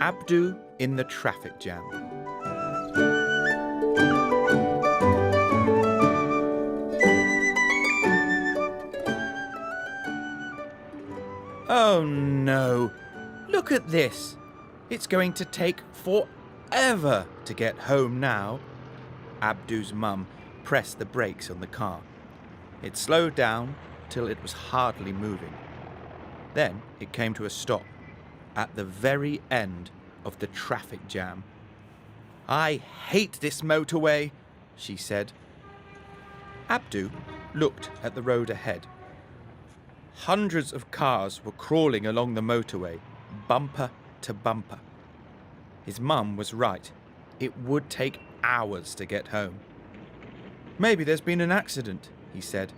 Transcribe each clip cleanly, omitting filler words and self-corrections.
Abdu in the traffic jam. Oh no, look at this. It's going to take forever to get home now. Abdu's mum pressed the brakes on the car. It slowed down till it was hardly moving. Then it came to a stop at the very end of the traffic jam. "I hate this motorway," she said. Abdu looked at the road ahead. Hundreds of cars were crawling along the motorway, bumper to bumper. His mum was right. It would take hours to get home. "Maybe there's been an accident," he said.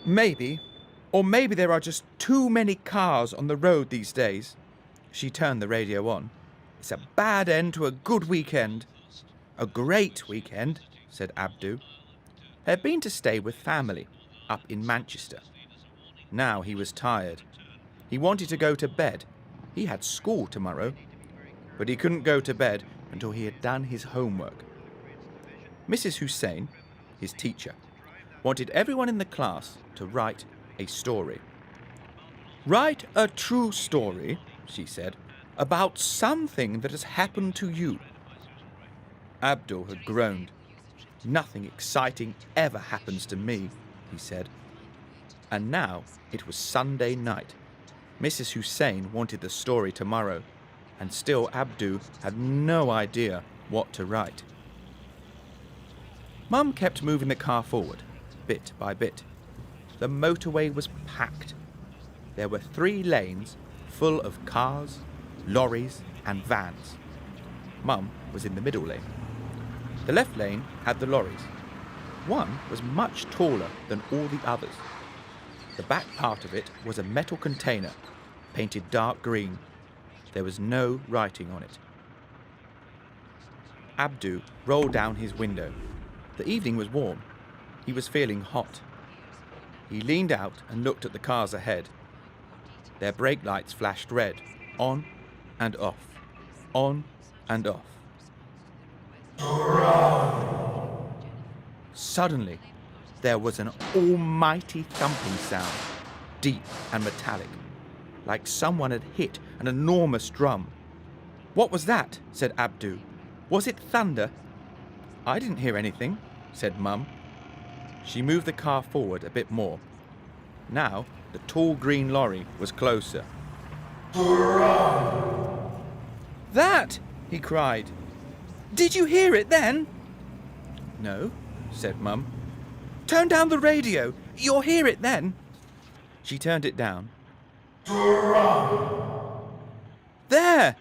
"Maybe. Or maybe there are just too many cars on the road these days." She turned the radio on. "It's a bad end to a good weekend." "A great weekend," said Abdu. They'd been to stay with family up in Manchester. Now he was tired. He wanted to go to bed. He had school tomorrow. But he couldn't go to bed until he had done his homework. Mrs. Hussein, his teacher, wanted everyone in the class to write a story. "Write a true story," she said, "about something that has happened to you." Abdul had groaned. "Nothing exciting ever happens to me," he said. And now it was Sunday night. Mrs. Hussein wanted the story tomorrow, and still Abdu had no idea what to write. Mum kept moving the car forward, bit by bit. The motorway was packed. There were 3 lanes full of cars, lorries and vans. Mum was in the middle lane. The left lane had the lorries. One was much taller than all the others. The back part of it was a metal container, painted dark green. There was no writing on it. Abdu rolled down his window. The evening was warm. He was feeling hot. He leaned out and looked at the cars ahead. Their brake lights flashed red, on and off, on and off. Suddenly, there was an almighty thumping sound, deep and metallic, like someone had hit an enormous drum. "What was that?" said Abdu. "Was it thunder?" "I didn't hear anything," said Mum. She moved the car forward a bit more. Now the tall green lorry was closer. "That!" he cried. "Did you hear it then?" "No," said Mum. "Turn down the radio. You'll hear it then." She turned it down. "There!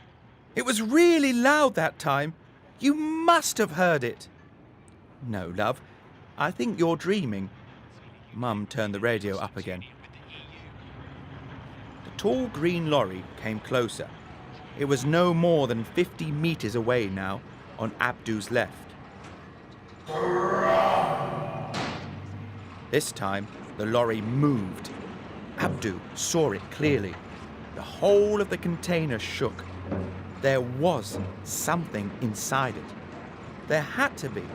It was really loud that time. You must have heard it." "No, love. I think you're dreaming." Mum turned the radio up again. The tall green lorry came closer. It was no more than 50 meters away now, on Abdu's left. This time, the lorry moved. Abdu saw it clearly. The whole of the container shook. There was something inside it. There had to be.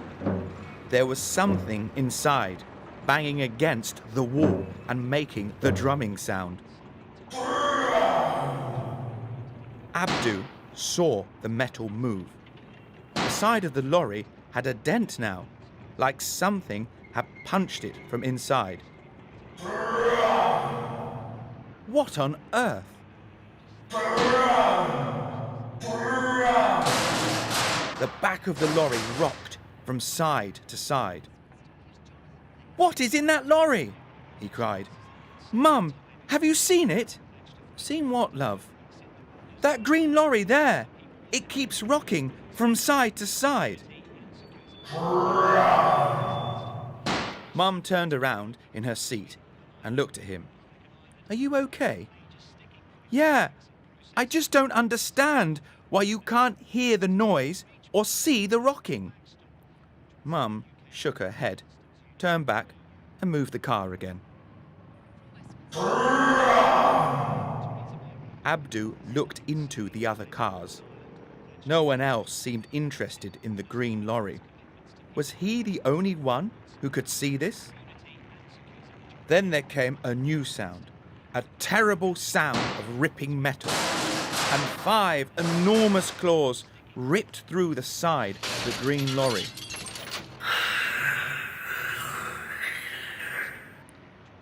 There was something inside, banging against the wall and making the drumming sound. Abdu saw the metal move. The side of the lorry had a dent now, like something had punched it from inside. What on earth? The back of the lorry rocked from side to side. "What is in that lorry?" he cried. "Mum, have you seen it?" "Seen what, love?" "That green lorry there. It keeps rocking from side to side." Mum turned around in her seat and looked at him. "Are you okay?" "Yeah, I just don't understand why you can't hear the noise or see the rocking." Mum shook her head, turned back and moved the car again. Abdu looked into the other cars. No one else seemed interested in the green lorry. Was he the only one who could see this? Then there came a new sound, a terrible sound of ripping metal, and 5 enormous claws ripped through the side of the green lorry.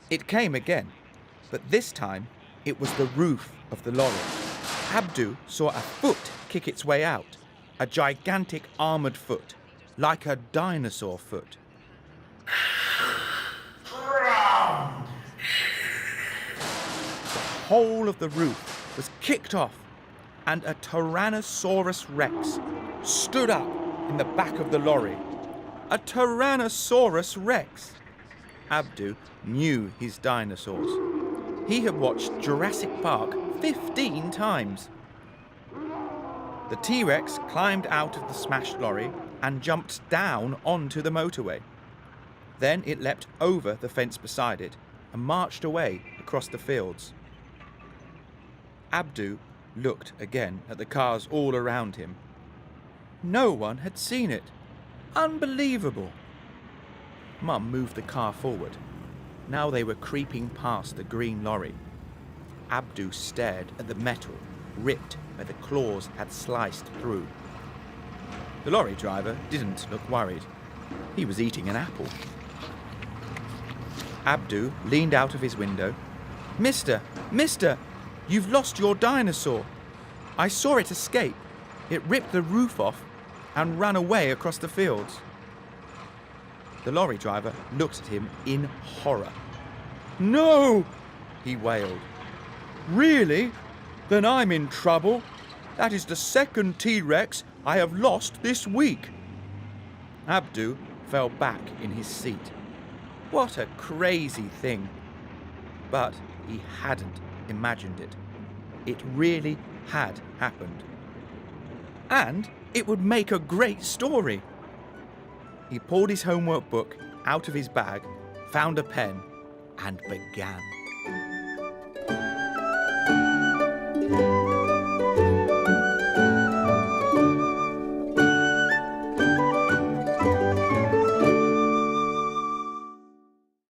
It came again, but this time it was the roof of the lorry. Abdu saw a foot kick its way out, a gigantic armoured foot, like a dinosaur foot. The whole of the roof was kicked off, and a Tyrannosaurus Rex stood up in the back of the lorry. A Tyrannosaurus Rex! Abdu knew his dinosaurs. He had watched Jurassic Park 15 times. The T-Rex climbed out of the smashed lorry and jumped down onto the motorway. Then it leapt over the fence beside it and marched away across the fields. Abdu looked again at the cars all around him. No one had seen it. Unbelievable! Mum moved the car forward. Now they were creeping past the green lorry. Abdu stared at the metal, ripped where the claws had sliced through. The lorry driver didn't look worried. He was eating an apple. Abdu leaned out of his window. Mister, you've lost your dinosaur. I saw it escape. It ripped the roof off and ran away across the fields. The lorry driver looked at him in horror. No, he wailed. Really? Then I'm in trouble. That is the second T-Rex I have lost this week. Abdu fell back in his seat. What a crazy thing. But he hadn't imagined it. It really had happened. And it would make a great story. He pulled his homework book out of his bag, found a pen, and began.